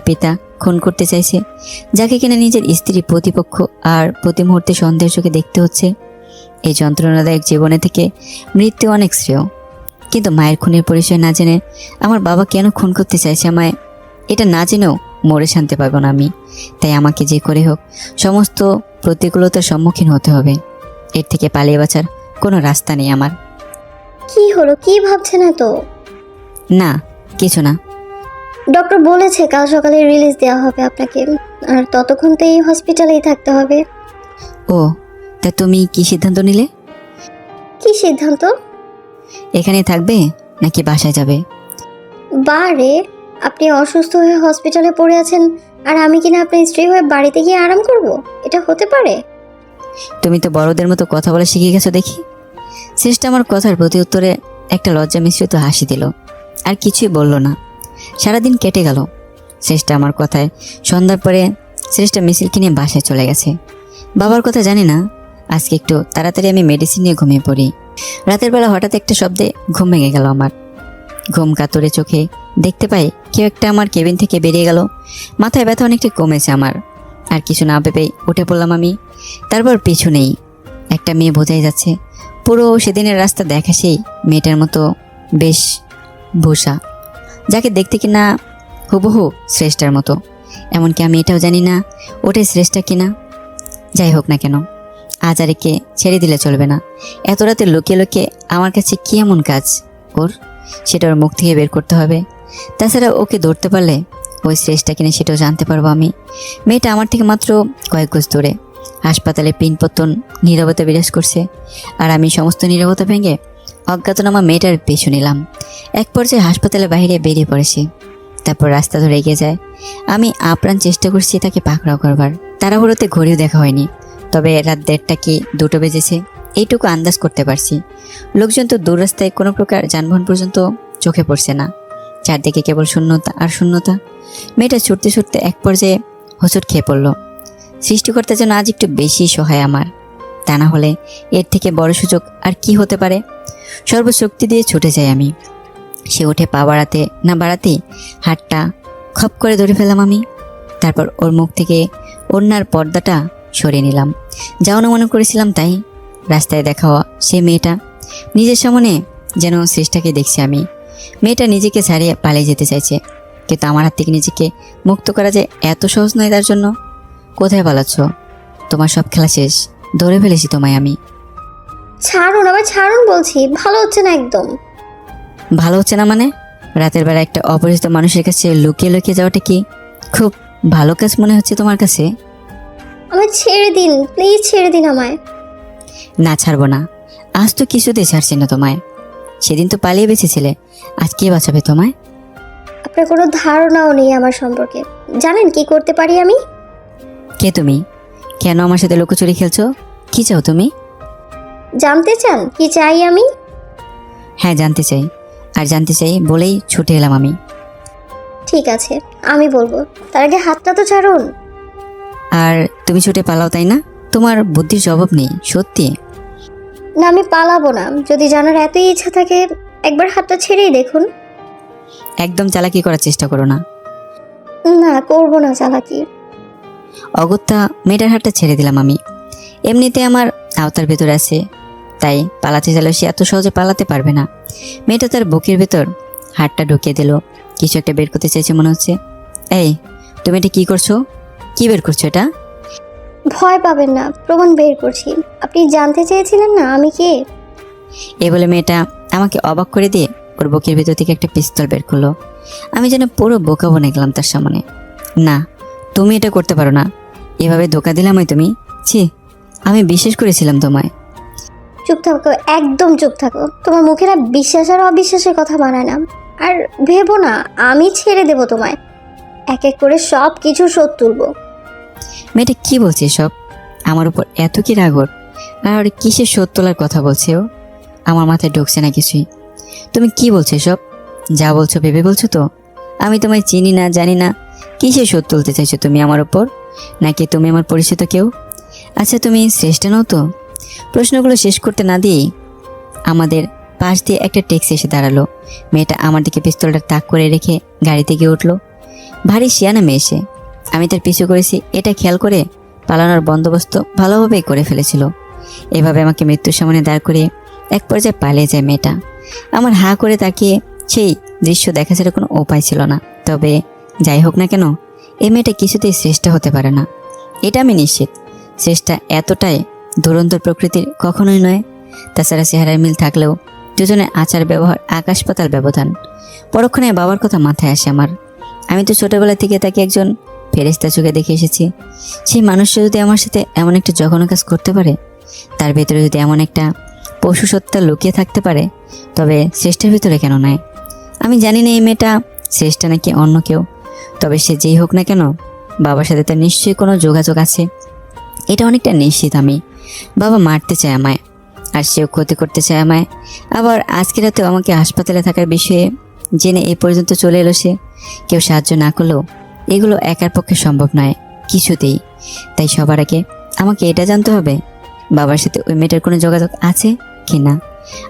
পিতা খুন করতে চাইছে, যাকে কিনা নিজের স্ত্রী, প্রতিপক্ষ আর প্রতি মুহূর্তে সন্দেহের চোখে দেখতে হচ্ছে। এই যন্ত্রণাদায়ক জীবনে থেকে মৃত্যু অনেক শ্রেয়। কিন্তু মায়ের খুনের পরিচয় না জেনে আমার বাবা কেন খুন করতে চাইছে আমায়, এটা না জেনেও মরে শান্তি পাব না আমি। তাই আমাকে যে করে হোক সমস্ত প্রতিকূলতার সম্মুখীন হতে হবে। এর থেকে পালিয়ে বাঁচার কোনো রাস্তা নেই আমার। কি হলো, কি ভাবছেন এত? না, কিছু না। ডক্টর বলেছে কাল সকালে রিলিজ দেওয়া হবে আপনাকে, আর ততক্ষণ তো এই হসপিটালেই থাকতে হবে। ও, তা তুমি কি সিদ্ধান্ত নিলে? কি সিদ্ধান্ত? এখানে থাকবে নাকি বাসায় যাবে? বারে, আপনি অসুস্থ হয়ে হসপিটালে পড়ে আছেন আর আমি কিনা আপনার স্ত্রী হয়ে বাড়িতে গিয়ে আরাম করব? এটা হতে পারে? তুমি তো বড়দের মতো কথা বলা শিখে গেছো দেখি। শ্রেষ্ঠ আমার কথার প্রতি উত্তরে একটা লজ্জা মিশ্রিত হাসি দিল, আর কিছুই বলল না। সারাদিন কেটে গেল। শ্রেষ্ঠ আমার কথায় সন্ধ্যার পরে শ্রেষ্ঠ মিছিলকে নিয়ে বাসায় চলে গেছে। বাবার কথা জানি না। আজকে একটু তাড়াতাড়ি আমি মেডিসিন নিয়ে ঘুমিয়ে পড়ি। রাতের বেলা হঠাৎ একটা শব্দে ঘুম ভেঙে গেল আমার। ঘুম কাতরে চোখে দেখতে পাই কেউ একটা আমার কেবিন থেকে বেরিয়ে গেল। মাথায় ব্যথা অনেকটা কমেছে আমার। আর কিছু না ভেবেই উঠে পড়লাম আমি। তারপর পিছু নেই একটা মেয়ে বোঝাই যাচ্ছে। পুরো সেদিনের রাস্তা দেখা সেই মেয়েটার মতো, বেশ ভূষা, যাকে দেখতে কিনা হুবহু শ্রেষ্ঠার মতো। এমনকি আমি এটাও জানি না ওটাই শ্রেষ্ঠা কিনা। যাই হোক না কেন, আজ আর একে ছেড়ে দিলে চলবে না। এত রাতে লুকিয়ে লুকিয়ে আমার কাছে কি এমন কাজ ওর, সেটা ওর মুখ থেকে বের করতে হবে। তাছাড়া ওকে ধরতে পারলে ওই শ্রেষ্ঠা কিনা সেটাও জানতে পারবো আমি। মেয়েটা আমার থেকে মাত্র কয়েক গজ দূরে। হাসপাতালে পিনপতন নীরবতা বিরাজ করছে, আর আমি সমস্ত নীরবতা ভেঙে অজ্ঞাতনামা মেয়েটার পিছু নিলাম। এক পর্যায়ে হাসপাতালের বাইরে বেরিয়ে পড়েছি। তারপর রাস্তা ধরে এগিয়ে যায়। আমি আপ্রাণ চেষ্টা করছি তাকে পাকড়াও করবার। তাড়াহুড়োতে ঘড়িও দেখা হয়নি, তবে রাত 1:30 কি 2টো বেজেছে এইটুকু আন্দাজ করতে পারছি। লোকজন তো দূর রাস্তায় কোনো প্রকার যানবাহন পর্যন্ত চোখে পড়ছে না। চারদিকে কেবল শূন্যতা আর শূন্যতা। মেয়েটা ছুটতে ছুটতে এক পর্যায়ে হোঁচট খেয়ে পড়ল। সৃষ্টিকর্তা যেন আজ একটু বেশি সহায় আমার। তা না হলে এর থেকে বড় সুযোগ আর কি হতে পারে। সর্বশক্তি দিয়ে ছুটে যাই আমি। সে উঠে পা বাড়াতে না বাড়াতেই হাতটা খপ করে ধরে ফেলাম আমি। তারপর ওর মুখ থেকে ওড়নার পর্দাটা সরিয়ে নিলাম। যা অনুমান করেছিলাম তাই। রাস্তায় দেখা হওয়া সে মেয়েটা, নিজের সামনে যেন শ্রেষ্ঠাকে দেখছি আমি। মেয়েটা নিজেকে ছাড়িয়ে পালিয়ে যেতে চাইছে, কিন্তু আমার হাত থেকে নিজেকে মুক্ত করা যে এত সহজ নয় তার জন্য। কোথায় পালাচ্ছ? তোমার সব খেলা শেষ, ধরে ফেলেছি তোমায় আমি। ছাড়ুন, আবার ছাড়ুন বলছি, ভালো হচ্ছে না একদম। ভালো হচ্ছে না মানে? রাতের বেলা একটা অপরিচিত মানুষের কাছে লুকিয়ে লুকিয়ে যাওয়াটা কি খুব ভালো কাজ মনে হচ্ছে তোমার কাছে? আমায় ছেড়ে দিন, প্লিজ ছেড়ে দিন আমায়। না, ছাড়বো না। আজ তো কিছুতেই ছাড়ছি না তোমায়। সেদিন তো পালিয়ে বেঁচেছিলে, আজ কে বাঁচাবে তোমায়? আপনার কোনো ধারণাও নেই আমার সম্পর্কে। জানেন কি করতে পারি আমি? কে তুমি? কেন আমার সাথে লুকোচুরি খেলছো? কি চাও তুমি? জানতে চান কি চাই আমি? হ্যাঁ, জানতে চাই। আর জানতে চাই বলেই ছুটে এলাম আমি। ঠিক আছে, আমি বলবো, তার আগে হাতটা তো ছাড়ুন। আর তুমি ছুটে পালাও তাই না? তোমার বুদ্ধির জবাব নেই সত্যি। না, আমি পালাবো না। যদি জানার এতই ইচ্ছা থাকে একবার হাতটা ছেড়েই দেখুন। একদম চালাকি করার চেষ্টা করো না। না, করবো না চালাকি। অগত্যা মেয়েটার হাতটা ছেড়ে দিলাম আমি। এমনিতে আমার আওতার ভেতর আছে, তাই পালাতে চাইলেও সে এত সহজে পালাতে পারবে না। মেয়েটা তার বুকের ভেতর হাতটা ঢুকিয়ে দিল। কিছু একটা বের করতে চাইছে মনে হচ্ছে। এই, তুমি এটা কি করছো? কি বের করছো এটা? ভয় পাবেন না, প্রমাণ বের করছি। আপনি জানতে চেয়েছিলেন না আমি কে। এই বলে মেয়েটা আমাকে অবাক করে দিয়ে ওর বুকের ভেতর থেকে একটা পিস্তল বের করলো। আমি যেন পুরো বোকা বনে গেলাম তার সামনে। না, তুমি এটা করতে পারো না। এভাবে ধোকা দিলামই তুমি। ছি, আমি বিশ্বাস করেছিলাম তোমায়। চুপ থাকো, একদম চুপ থাকো। তোমার মুখে না বিশ্বাস আর অবিশ্বাসের কথা বানায় না। আর ভেবো না আমি ছেড়ে দেবো তোমায়। এক এক করে সব কিছু শোধ তুলবো। মেয়েটা কি বলছে সব? আমার উপর এত কি রাগর? আর কিসের শোধ তোলার কথা বলছে ও? আমার মাথায় ঢুকছে না কিছুই। তুমি কি বলছো সব? যা বলছো ভেবে বলছো তো? আমি তোমায় চিনি না, জানি না। কিসের শোধ তুলতে চাইছো তুমি আমার উপর? নাকি তুমি আমার পরিচিত কেউ? আচ্ছা, তুমি শ্রেষ্ঠা নও তো? প্রশ্নগুলো শেষ করতে না দিয়েই আমাদের পাশ দিয়ে একটা ট্যাক্সি এসে দাঁড়ালো। মেয়েটা আমার দিকে পিস্তলটা তাক করে রেখে গাড়িতে গিয়ে উঠলো। ভারী শিয়ানা মেয়ে সে। আমি তার পিছু করেছি এটা খেয়াল করে পালানোর বন্দোবস্ত ভালোভাবেই করে ফেলেছিল। এভাবে আমাকে মৃত্যুর সামনে দাঁড় করিয়ে এক পর্যায়ে পালিয়ে যায় মেয়েটা। আমার হাঁ করে তাকিয়ে সেই দৃশ্য দেখা ছাড়া কোনো উপায় ছিল না। তবে যাই হোক না কেন, এই মেয়েটা কিছুতেই শ্রেষ্ঠ হতে পারে না, এটা আমি নিশ্চিত। শ্রেষ্ঠা এতটাই দুরন্তর প্রকৃতির কখনোই নয়। তাছাড়া চেহারার মিল থাকলেও দুজনের আচার ব্যবহার আকাশ পাতাল ব্যবধান। পরক্ষণে বাবার কথা মাথায় আসে আমার। আমি তো ছোটবেলা থেকে তাকে একজন ফেরেশতা চোখে দেখে এসেছি। সেই মানুষটা যদি আমার সাথে এমন একটা জঘন্য কাজ করতে পারে, তার ভেতরে যদি এমন একটা পশু সত্তা লুকিয়ে থাকতে পারে, তবে শ্রেষ্ঠার ভিতরে কেন নয়? আমি জানি না এই মেয়েটা শ্রেষ্ঠা নাকি অন্য কেউ, তবে সে যেই হোক না কেন বাবার সাথে তার নিশ্চয়ই কোনো যোগাযোগ আছে। এটা অনেকটা নিশ্চিত। আমি বাবা মারতে চায় আমায়, আর সেও ক্ষতি করতে চায় আমায়। আবার আজকে রাতেও আমাকে হাসপাতালে থাকার বিষয়ে জেনে এই পর্যন্ত চলে এলো সে। কেউ সাহায্য না করলেও এগুলো একার পক্ষে সম্ভব নয় কিছুতেই। তাই সবার আগে আমাকে এটা জানতে হবে বাবার সাথে ওই মেয়েটার কোনো যোগাযোগ আছে কি না,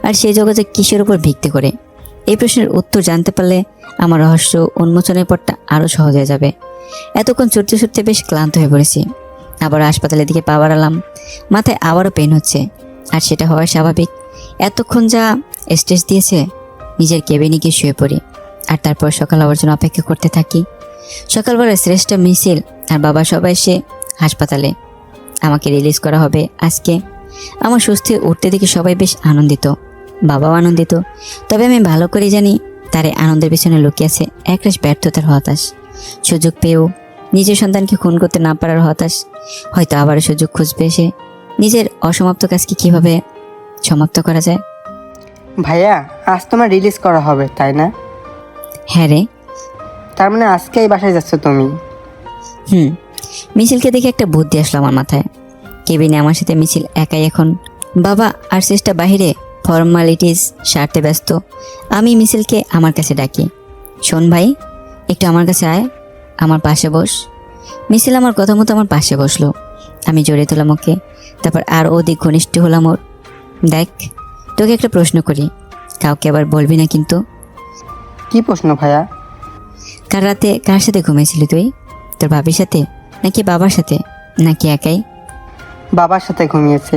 আর সেই যোগাযোগ কিসের উপর ভিত্তি করে। এই প্রশ্নের উত্তর জানতে পারলে আমার রহস্য উন্মোচনের পথটা আরও সহজ হয়ে যাবে। এতক্ষণ ছুটতে ছুটতে বেশ ক্লান্ত হয়ে পড়েছি। আবার হাসপাতালের দিকে পা বাড়ালাম। মাথায় আবারও পেন হচ্ছে, আর সেটা হওয়া স্বাভাবিক। এতক্ষণ যা স্ট্রেস দিয়েছে, নিজের কেবিনে গিয়ে শুয়ে পড়ি। আর তারপর সকাল হওয়ার জন্য অপেক্ষা করতে থাকি। সকালবেলা শ্রেষ্ঠ মিছিল আর বাবা সবাই এসে হাসপাতালে আমাকে রিলিজ করা হবে আজকে। আমার সুস্থ উঠতে দেখে সবাই বেশ আনন্দিত, বাবাও আনন্দিত। তবে আমি ভালো করে জানি তার এই আনন্দের পিছনে লুকিয়ে আছে একরাশ ব্যর্থতার হতাশ। সুযোগ পেয়েও নিজের সন্তানকে খুন করতে না পারার হতাশ। হয়তো আবারও সুযোগ খুঁজবে সে নিজের অসমাপ্ত কাজকে কিভাবে সমাপ্ত করা যায়। ভাইয়া, আজ তোমার রিলিজ করা হবে তাই না? হ্যাঁ রে। তার মানে আজকেই বাসায় যাচ্ছ তুমি? মিছিলকে দেখে একটা বুদ্ধি আসলো আমার মাথায়। কেবিনে আমার সাথে মিছিল একাই এখন। বাবা আর চেষ্টা বাহিরে ফর্মালিটিস সারতে ব্যস্ত। আমি মিছিলকে আমার কাছে ডাকি, শোন ভাই, একটু আমার কাছে আয়, আমার পাশে বস। মিছিল আমার কথা মতো আমার পাশে বসলো। আমি জড়িয়ে তোলাম ওকে, তারপর আর অধিক ঘনিষ্ঠ হলাম ওর। দেখ, তোকে একটা প্রশ্ন করি, কাউকে আবার বলবি না কিন্তু। কি প্রশ্ন ভাইয়া? কাল রাতে কার সাথে ঘুমিয়েছিলি তুই? তোর ভাবির সাথে নাকি বাবার সাথে নাকি একাই? বাবার সাথে ঘুমিয়েছে।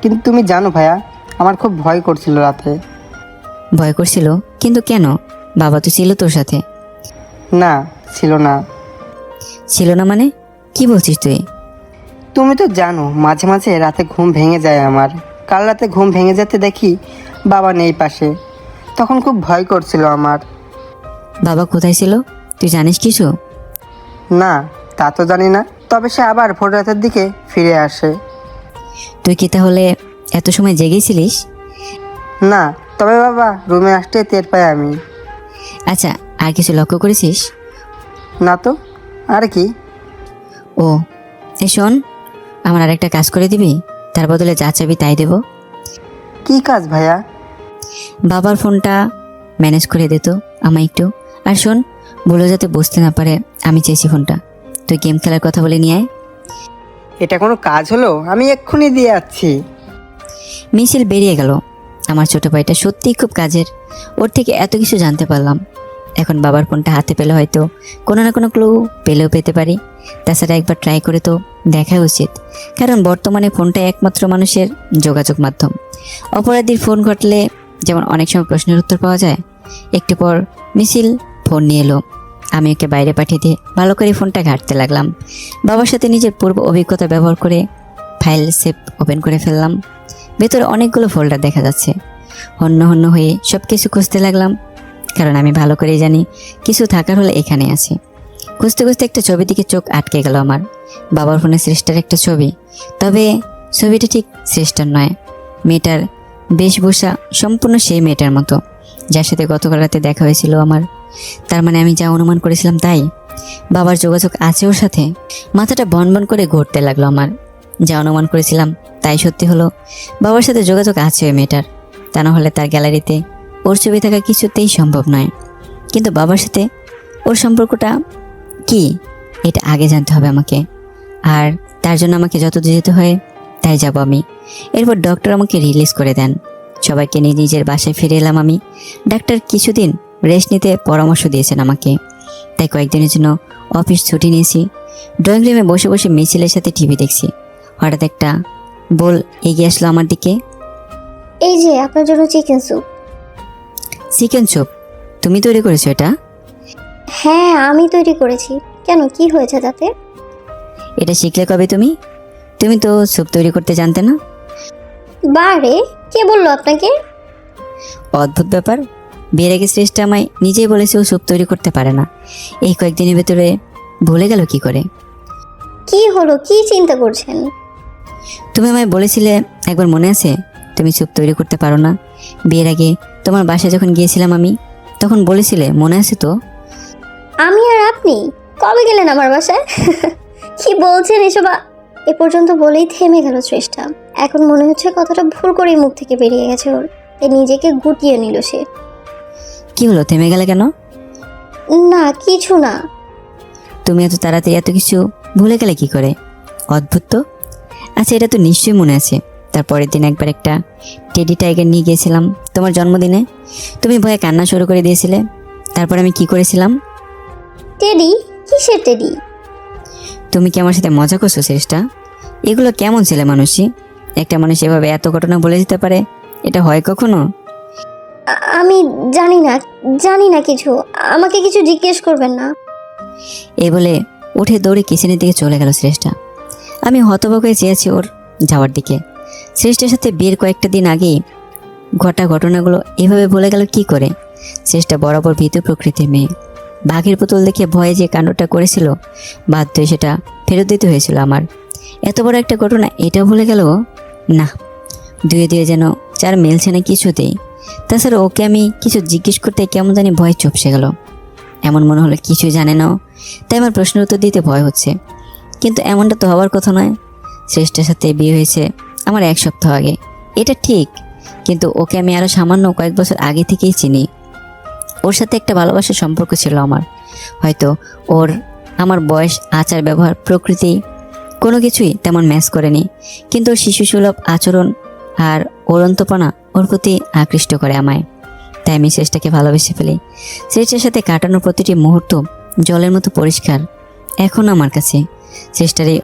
কিন্তু তুমি জানো ভাইয়া, আমার খুব ভয় করছিল রাতে। ভয় করছিল? কিন্তু কেন? বাবা তো ছিল তোর সাথে। না, ছিল না। ছিল না মানে কি বলছিস তুই? তুমি তো জানো মাঝে মাঝে রাতে ঘুম ভেঙে যায় আমার। কাল রাতে ঘুম ভেঙে যেতে দেখি বাবা নেই পাশে। তখন খুব ভয় করছিল আমার। বাবা কোথায় ছিল তুই জানিস কিছু? না, তা তো জানি না, তবে সে আবার ভোর রাতের দিকে ফিরে আসে। তুই কি তাহলে এত সময় জেগেছিলিস? না, তবে বাবা রুমে আসতে টের পাই আমি। আচ্ছা, আর কিছু লক্ষ্য করেছিস? না তো, আর কি? ও, এই শোন, আমার আর একটা কাজ করে দিবি, তার বদলে যা চাবি তাই দেব। কি কাজ ভাইয়া? বাবার ফোনটা ম্যানেজ করে দে তো আমায় একটু। আর শোন, বলে যাতে বুঝতে না পারে আমি চেয়েছি ফোনটা। তুই গেম খেলার কথা বলে নিয়ে আয়। এটা কোনো কাজ হলো? আমি এক্ষুনি দিয়ে যাচ্ছি। মিছিল বেরিয়ে গেল। আমার ছোট ভাইটা সত্যিই খুব কাজের, ওর থেকে এত কিছু জানতে পারলাম। এখন বাবার ফোনটা হাতে পেলে হয়তো কোনো না কোনো ক্লু পেলেও পেতে পারি। তাছাড়া একবার ট্রাই করে তো দেখা উচিত, কারণ বর্তমানে ফোনটাই একমাত্র মানুষের যোগাযোগ মাধ্যম। অপরাধীর ফোন ঘটলে যেমন অনেক সময় প্রশ্নের উত্তর পাওয়া যায়। একটু পর মিছিল ফোন নিয়ে এলো। আমি ওকে বাইরে পাঠিয়ে দিয়ে ভালো করে ফোনটা ঘাঁটতে লাগলাম। বাবার সাথে নিজের পূর্ব অভিজ্ঞতা ব্যবহার করে ফাইল সেভ ওপেন করে ফেললাম। ভেতরে অনেকগুলো ফোল্ডার দেখা যাচ্ছে। হন্য হন্য হয়ে সব কিছু খুঁজতে লাগলাম, কারণ আমি ভালো করেই জানি কিছু থাকার হলে এখানে আছে। খুঁজতে খুঁজতে একটা ছবির দিকে চোখ আটকে গেল আমার। বাবার ফোনে শ্রেষ্ঠার একটা ছবি, তবে ছবিটা ঠিক শ্রেষ্ঠার নয়। মেয়েটার বেশভূষা সম্পূর্ণ সেই মেয়েটার মতো যার সাথে গতকাল রাতে দেখা হয়েছিল আমার। তার মানে আমি যা অনুমান করেছিলাম তাই, বাবার যোগাযোগ আছে ওর সাথে। মাথাটা বনবন করে ঘুরতে লাগলো আমার। যা অনুমান করেছিলাম তাই সত্যি হলো, বাবার সাথে যোগাযোগ আছে ওই মেয়েটার। তা না হলে তার গ্যালারিতে ওর ছবি থাকা কিছুতেই সম্ভব নয়। কিন্তু বাবার সাথে ওর সম্পর্কটা কি, এটা আগে জানতে হবে আমাকে। আর তার জন্য আমাকে যত যেতে হয় তাই যাব আমি। এরপর ডক্টর আমাকে রিলিজ করে দেন। সবাইকে নিয়ে নিজের বাসায় ফিরে এলাম আমি। ডাক্তার কিছুদিন রেস্ট নিতে পরামর্শ দিয়েছেন আমাকে। তাই কয়েকদিনের জন্য অফিস ছুটি নিয়েছি। ড্রয়িং রুমে বসে বসে মিছিলের সাথে টিভি দেখছি। হঠাৎ একটা বল এগিয়ে আসলো আমার দিকে। এই যে আপনার জন্য চিকেন স্যুপ। Chicken soup? তুমি তৈরি করেছো এটা? হ্যাঁ, আমি তৈরি করেছি। কেন, কি হয়েছে তাতে? এটা শিখলে কবে তুমি? তুমি তো স্যুপ তৈরি করতে জানতে না। বারে, কে বললো আপনাকে? অদ্ভুত ব্যাপার, বিয়ের আগে শ্রেষ্ঠ আমায় নিজেই বলেছে ও স্যুপ তৈরি করতে পারে না। এই কয়েকদিনের ভেতরে ভুলে গেল কি করে? কি হলো, কি চিন্তা করছেন? তুমি আমায় বলেছিলে একবার, মনে আছে, তুমি স্যুপ তৈরি করতে পারো না। বিয়ের আগে তোমার বাসায় যখন গিয়েছিলাম আমি, তখন বলেছিলে, মনে আছে তো? আমি আর আপনি কবে গেলেন আমার বাসায়? কি বলছেন এসব? এ পর্যন্ত বলেই থেমে গেল চেষ্টা। এখন মনে হচ্ছে কথাটা ভুল করেই মুখ থেকে বেরিয়ে গেছে ওর। নিজেকে গুটিয়ে নিল সে। কি হলো, থেমে গেলে কেন? না, কিছু না। তুমি এত তাড়াতাড়ি এত কিছু ভুলে গেলে কি করে? অদ্ভুত তো। আচ্ছা, এটা তো নিশ্চয়ই মনে আছে, তারপরের দিন একবার একটা টেডি টাইগার নিয়ে গিয়েছিলাম তোমার জন্মদিনে। তুমি ভয়ে কান্না শুরু করে দিয়েছিলে। তারপর আমি কি করেছিলাম? টেডি? কিসের টেডি? তুমি কি আমার সাথে মজা করছো শ্রেষ্ঠা? এগুলো কেমন ছেলে মানুষই? একটা মানুষ এভাবে এত ঘটনা বলে যেতে পারে, এটা হয় কখনো? আমি জানি না কিছু। আমাকে কিছু জিজ্ঞেস করবেন না। এই বলে উঠে দৌড়ে কিচেনের দিকে চলে গেল শ্রেষ্ঠা। আমি হতবাক হয়ে চেয়েছি ওর যাওয়ার দিকে। শ্রেষ্ঠার সাথে বিয়ের কয়েকটা দিন আগেই ঘটা ঘটনাগুলো এভাবে বলে গেল কি করে? শ্রেষ্ঠা বরাবর ভীতু প্রকৃতির মেয়ে। বাঘের পুতুল দেখে ভয়ে যে কাণ্ডটা করেছিল, বাধ্য হয়ে সেটা ফেরত দিতে হয়েছিল আমার। এত বড় একটা ঘটনা এটা ভুলে গেল? না, দুয়ে দুয়ে যেন চার মিলছে না কিছুতেই। তাছাড়া ওকে আমি কিছু জিজ্ঞেস করতে কেমন জানি ভয় চুপসে গেল। এমন মনে হলো কিছুই জানে না, তাই আমার প্রশ্নের উত্তর দিতে ভয় হচ্ছে। কিন্তু এমনটা তো হওয়ার কথা নয়। শ্রেষ্ঠের সাথে বিয়ে হয়েছে আমার 1 সপ্তাহ আগে, এটা ঠিক, কিন্তু ওকে আমি আরও সামান্য কয়েক বছর আগে থেকেই চিনি। ওর সাথে একটা ভালোবাসার সম্পর্ক ছিল আমার। হয়তো ওর আমার বয়স, আচার, ব্যবহার, প্রকৃতি কোনো কিছুই তেমন ম্যাচ করেনি, কিন্তু ওর শিশুসুলভ আচরণ আর ওরন্তপনা ওর প্রতি আকৃষ্ট করে আমায়। তাই আমি শ্রেষ্ঠাকে ভালোবেসে ফেলি। শ্রেষ্ঠার সাথে কাটানোর প্রতিটি মুহূর্ত জলের মতো পরিষ্কার এখন আমার কাছে। শ্রেষ্ঠার এই